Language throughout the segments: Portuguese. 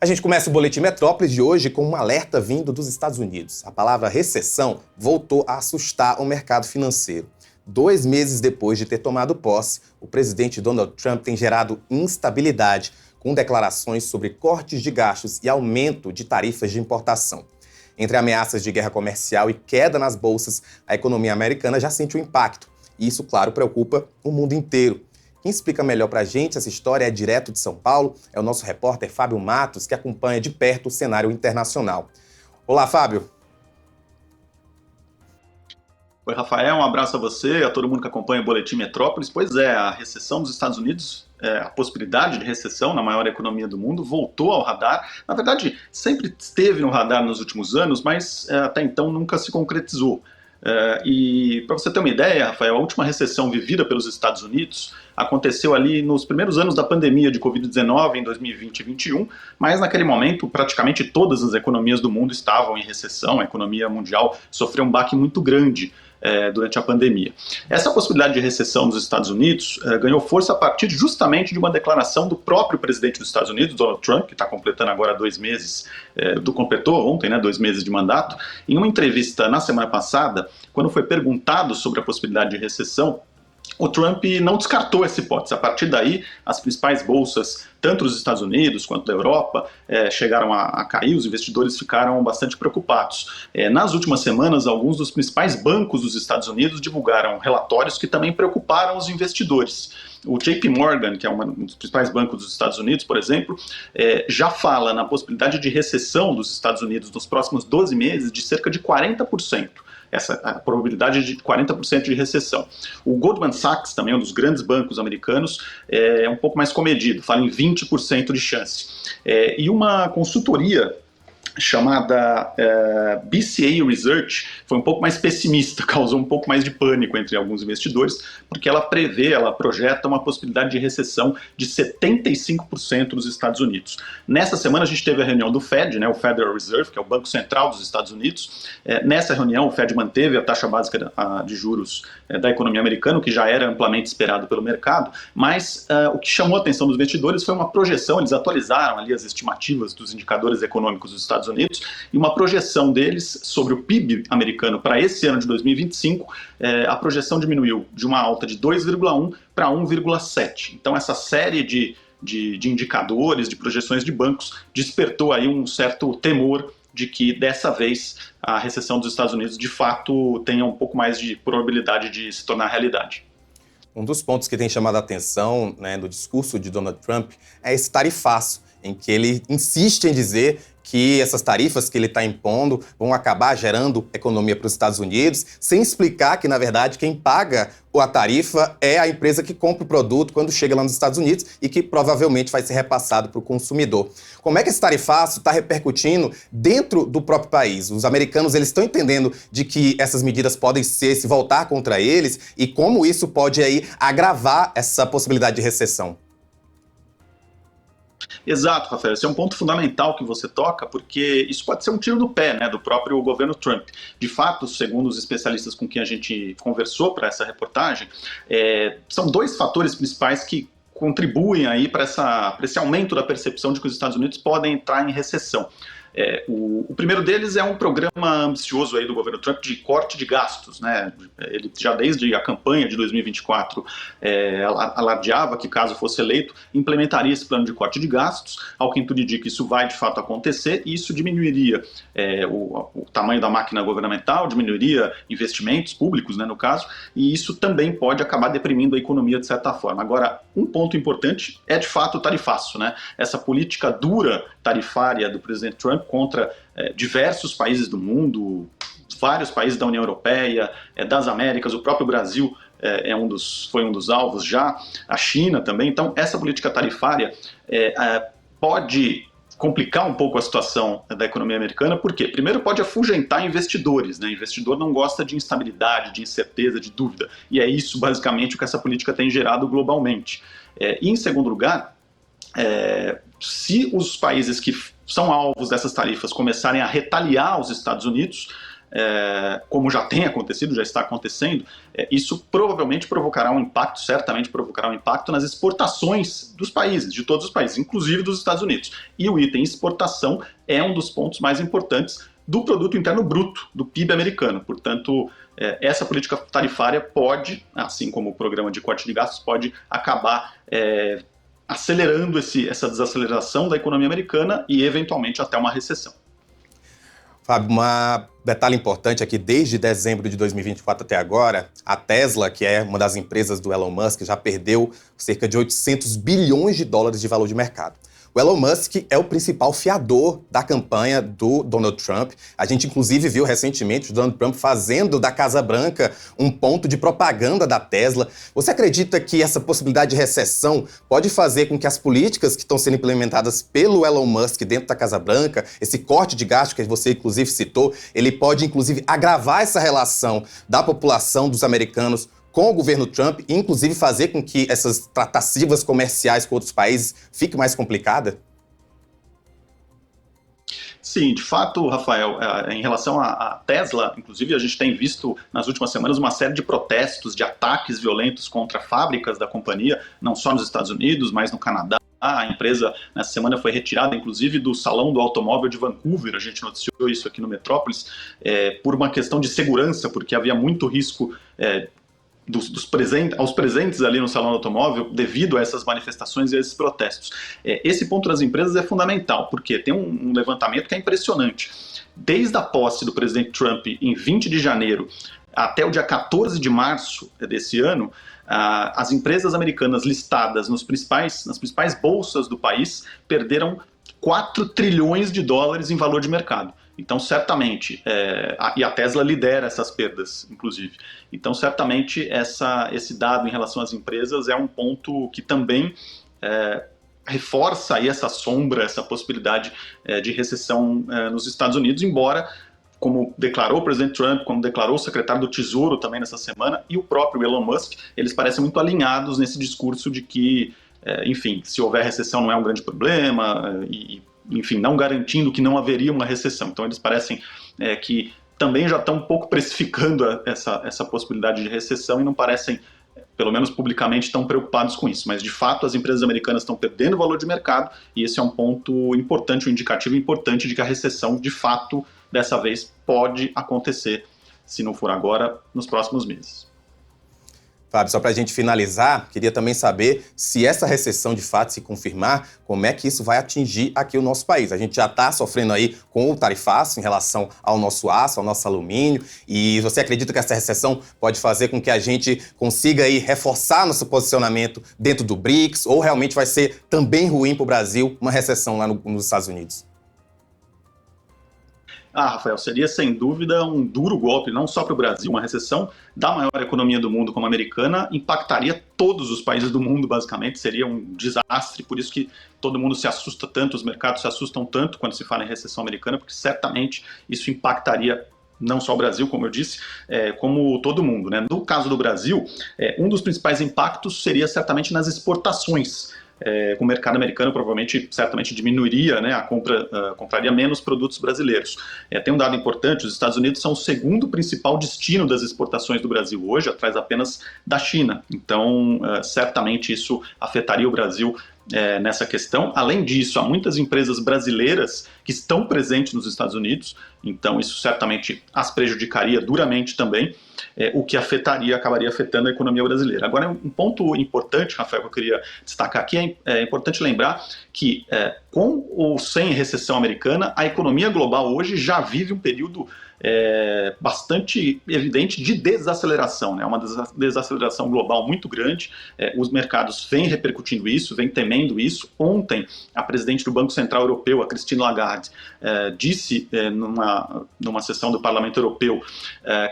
A gente começa o Boletim Metrópolis de hoje com um alerta vindo dos Estados Unidos. A palavra recessão voltou a assustar o mercado financeiro. 2 meses depois de ter tomado posse, o presidente Donald Trump tem gerado instabilidade, com declarações sobre cortes de gastos e aumento de tarifas de importação. Entre ameaças de guerra comercial e queda nas bolsas, a economia americana já sente o impacto. E isso, claro, preocupa o mundo inteiro. Quem explica melhor pra gente essa história é direto de São Paulo, é o nosso repórter Fábio Matos, que acompanha de perto o cenário internacional. Olá, Fábio. Oi, Rafael, um abraço a você, a todo mundo que acompanha o Boletim Metrópolis. Pois é, a recessão dos Estados Unidos, a possibilidade de recessão na maior economia do mundo voltou ao radar. Na verdade, sempre esteve no radar nos últimos anos, mas até então nunca se concretizou. E para você ter uma ideia, Rafael, a última recessão vivida pelos Estados Unidos aconteceu ali nos primeiros anos da pandemia de Covid-19, em 2020 e 2021, mas naquele momento praticamente todas as economias do mundo estavam em recessão, a economia mundial sofreu um baque muito grande durante a pandemia. Essa possibilidade de recessão nos Estados Unidos ganhou força a partir justamente de uma declaração do próprio presidente dos Estados Unidos, Donald Trump, que está completando agora 2 meses, completou ontem, 2 meses de mandato. Em uma entrevista na semana passada, quando foi perguntado sobre a possibilidade de recessão, o Trump não descartou essa hipótese. A partir daí, as principais bolsas, tanto dos Estados Unidos quanto da Europa, chegaram a cair, os investidores ficaram bastante preocupados. Nas últimas semanas, alguns dos principais bancos dos Estados Unidos divulgaram relatórios que também preocuparam os investidores. O JP Morgan, que é um dos principais bancos dos Estados Unidos, por exemplo, já fala na possibilidade de recessão dos Estados Unidos nos próximos 12 meses de cerca de 40%. A probabilidade de 40% de recessão. O Goldman Sachs, também um dos grandes bancos americanos, é um pouco mais comedido, fala em 20% de chance. E uma consultoria chamada BCA Research foi um pouco mais pessimista, causou um pouco mais de pânico entre alguns investidores, porque ela projeta uma possibilidade de recessão de 75% nos Estados Unidos. Nessa semana a gente teve a reunião do Fed, o Federal Reserve, que é o Banco Central dos Estados Unidos. Nessa reunião o Fed manteve a taxa básica de juros da economia americana, o que já era amplamente esperado pelo mercado, mas o que chamou a atenção dos investidores foi uma projeção, eles atualizaram ali as estimativas dos indicadores econômicos dos Estados Unidos, e uma projeção deles sobre o PIB americano para esse ano de 2025, a projeção diminuiu de uma alta de 2,1 para 1,7. Então essa série de indicadores, de projeções de bancos, despertou aí um certo temor de que dessa vez a recessão dos Estados Unidos de fato tenha um pouco mais de probabilidade de se tornar realidade. Um dos pontos que tem chamado a atenção do discurso de Donald Trump é esse tarifaço, em que ele insiste em dizer que essas tarifas que ele está impondo vão acabar gerando economia para os Estados Unidos, sem explicar que, na verdade, quem paga a tarifa é a empresa que compra o produto quando chega lá nos Estados Unidos e que provavelmente vai ser repassado para o consumidor. Como é que esse tarifaço está repercutindo dentro do próprio país? Os americanos eles estão entendendo de que essas medidas podem se voltar contra eles e como isso pode aí agravar essa possibilidade de recessão? Exato, Rafael, esse é um ponto fundamental que você toca, porque isso pode ser um tiro no pé do próprio governo Trump. De fato, segundo os especialistas com quem a gente conversou para essa reportagem, são 2 fatores principais que contribuem aí para esse aumento da percepção de que os Estados Unidos podem entrar em recessão. O primeiro deles é um programa ambicioso aí do governo Trump de corte de gastos, Ele já desde a campanha de 2024 alardeava que, caso fosse eleito, implementaria esse plano de corte de gastos. Ao que tudo indica, isso vai de fato acontecer, e isso diminuiria o tamanho da máquina governamental, diminuiria investimentos públicos, no caso, e isso também pode acabar deprimindo a economia de certa forma. Agora, um ponto importante é de fato o tarifaço, Essa política dura tarifária do presidente Trump contra diversos países do mundo, vários países da União Europeia, das Américas, o próprio Brasil foi um dos alvos já, a China também. Então essa política tarifária pode complicar um pouco a situação da economia americana. Por quê? Primeiro, pode afugentar investidores, Investidor não gosta de instabilidade, de incerteza, de dúvida, e é isso basicamente o que essa política tem gerado globalmente. E em segundo lugar, se os países que são alvos dessas tarifas começarem a retaliar os Estados Unidos, como já tem acontecido, já está acontecendo, isso provavelmente certamente provocará um impacto nas exportações dos países, de todos os países, inclusive dos Estados Unidos. E o item exportação é um dos pontos mais importantes do produto interno bruto, do PIB americano. Portanto, essa política tarifária pode, assim como o programa de corte de gastos, pode acabar acelerando essa desaceleração da economia americana e, eventualmente, até uma recessão. Fábio, um detalhe importante é que desde dezembro de 2024 até agora, a Tesla, que é uma das empresas do Elon Musk, já perdeu cerca de 800 bilhões de dólares de valor de mercado. O Elon Musk é o principal fiador da campanha do Donald Trump. A gente, inclusive, viu recentemente o Donald Trump fazendo da Casa Branca um ponto de propaganda da Tesla. Você acredita que essa possibilidade de recessão pode fazer com que as políticas que estão sendo implementadas pelo Elon Musk dentro da Casa Branca, esse corte de gasto que você, inclusive, citou, ele pode, inclusive, agravar essa relação da população dos americanos com o governo Trump, e inclusive fazer com que essas tratativas comerciais com outros países fiquem mais complicadas? Sim, de fato, Rafael, em relação à Tesla, inclusive a gente tem visto nas últimas semanas uma série de protestos, de ataques violentos contra fábricas da companhia, não só nos Estados Unidos, mas no Canadá. A empresa, nessa semana, foi retirada, inclusive, do Salão do Automóvel de Vancouver. A gente noticiou isso aqui no Metrópolis, por uma questão de segurança, porque havia muito risco aos presentes ali no Salão do Automóvel devido a essas manifestações e a esses protestos. Esse ponto das empresas é fundamental, porque tem um levantamento que é impressionante. Desde a posse do presidente Trump em 20 de janeiro até o dia 14 de março desse ano, as empresas americanas listadas nas principais bolsas do país perderam 4 trilhões de dólares em valor de mercado. Então, certamente, e a Tesla lidera essas perdas, inclusive. Então, certamente, esse dado em relação às empresas é um ponto que também reforça aí essa sombra, essa possibilidade de recessão nos Estados Unidos, embora, como declarou o presidente Trump, como declarou o secretário do Tesouro também nessa semana, e o próprio Elon Musk, eles parecem muito alinhados nesse discurso de que, enfim, se houver recessão não é um grande problema, enfim, não garantindo que não haveria uma recessão. Então eles parecem que também já estão um pouco precificando essa possibilidade de recessão e não parecem, pelo menos publicamente, tão preocupados com isso. Mas de fato as empresas americanas estão perdendo valor de mercado e esse é um ponto importante, um indicativo importante de que a recessão, de fato, dessa vez pode acontecer, se não for agora, nos próximos meses. Fábio, só para a gente finalizar, queria também saber se essa recessão de fato se confirmar, como é que isso vai atingir aqui o nosso país. A gente já está sofrendo aí com o tarifaço em relação ao nosso aço, ao nosso alumínio, e você acredita que essa recessão pode fazer com que a gente consiga aí reforçar nosso posicionamento dentro do BRICS, ou realmente vai ser também ruim para o Brasil uma recessão lá nos Estados Unidos? Rafael, seria sem dúvida um duro golpe, não só para o Brasil. Uma recessão da maior economia do mundo como a americana impactaria todos os países do mundo, basicamente. Seria um desastre, por isso que todo mundo se assusta tanto, os mercados se assustam tanto quando se fala em recessão americana, porque certamente isso impactaria não só o Brasil, como eu disse, como todo mundo, né? No caso do Brasil, um dos principais impactos seria certamente nas exportações. Com o mercado americano certamente diminuiria, né, compraria menos produtos brasileiros. Tem um dado importante, os Estados Unidos são o segundo principal destino das exportações do Brasil hoje, atrás apenas da China. Então, certamente isso afetaria o Brasil nessa questão. Além disso, há muitas empresas brasileiras que estão presentes nos Estados Unidos, então isso certamente as prejudicaria duramente também, o que acabaria afetando a economia brasileira. Agora, um ponto importante, Rafael, que eu queria destacar aqui, é importante lembrar que, com ou sem recessão americana, a economia global hoje já vive um período bastante evidente de desaceleração, né? Uma desaceleração global muito grande. Os mercados vêm repercutindo isso, vêm temendo isso. Ontem, a presidente do Banco Central Europeu, a Christine Lagarde, disse numa sessão do Parlamento Europeu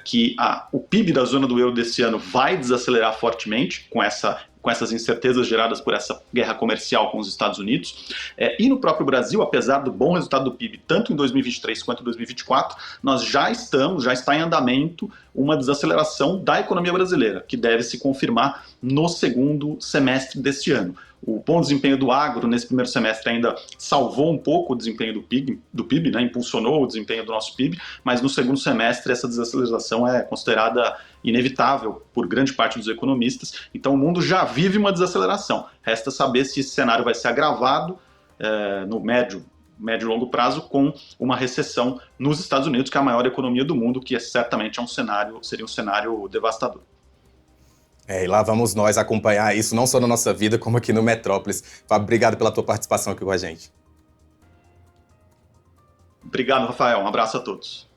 que o PIB da zona do euro desse ano vai desacelerar fortemente com essas incertezas geradas por essa guerra comercial com os Estados Unidos. E no próprio Brasil, apesar do bom resultado do PIB, tanto em 2023 quanto em 2024, nós já está em andamento uma desaceleração da economia brasileira, que deve se confirmar no segundo semestre deste ano. O bom desempenho do agro nesse primeiro semestre ainda salvou um pouco o desempenho do PIB, né, impulsionou o desempenho do nosso PIB, mas no segundo semestre essa desaceleração é considerada inevitável por grande parte dos economistas. Então o mundo já vive uma desaceleração. Resta saber se esse cenário vai ser agravado no médio e longo prazo com uma recessão nos Estados Unidos, que é a maior economia do mundo, que certamente seria um cenário devastador. E lá vamos nós acompanhar isso, não só na nossa vida, como aqui no Metrópolis. Fábio, obrigado pela tua participação aqui com a gente. Obrigado, Rafael. Um abraço a todos.